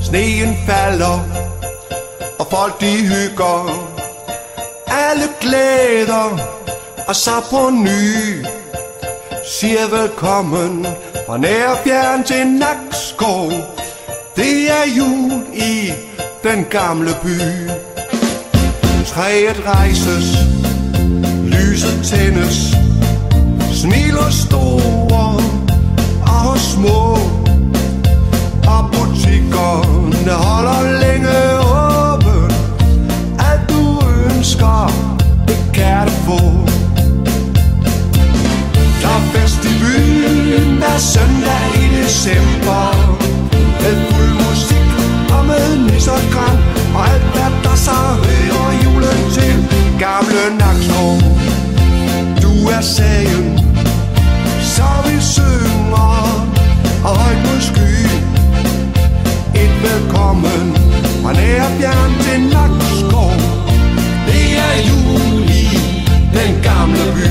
Sneen falder, og folk de hygger. Alle glæder, og så på ny siger velkommen fra nær og fjern til Nakskov. Det er jul i den gamle by. Træet rejses, lyset tændes, smiler store og små, og butikkerne holder længe åben. Alt du ønsker, det kan du få. Der er fest i byen hver søndag i december, med fuld musik og med nissergran, og alt hvad der så hører julen til. Gamle Nakskov, du er sagen, så vi synger og højt mod sky. Et velkommen fra nær og fjern til Nakskov. Det er jul i den gamle by.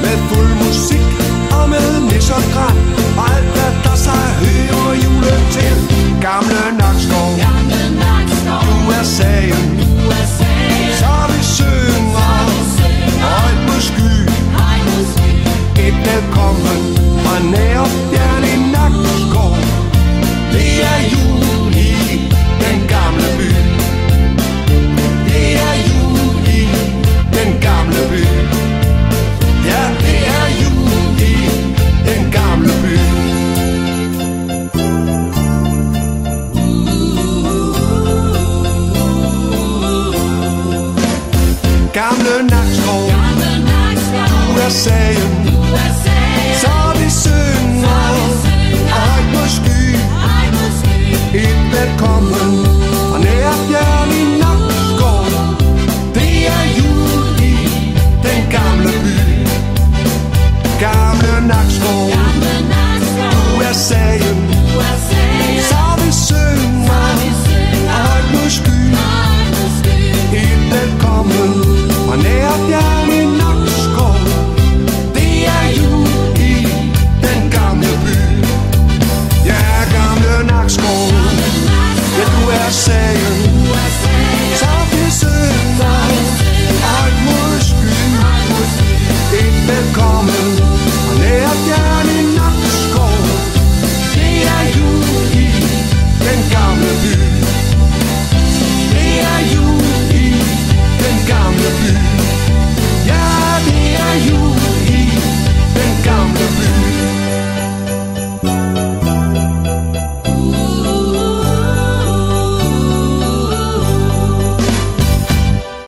Med fuld musik og med nissergran, og alt hvad der så hører julen til. Gamle Nakskov, du er sagen, så vi synger højt på sky. Et velkommen fra nær og fjern i Nakskov. Det er jul i den gamle by. Det er jul i den gamle by. Ja, det er jul i den gamle by. Gamle Nakskov, du er sagen,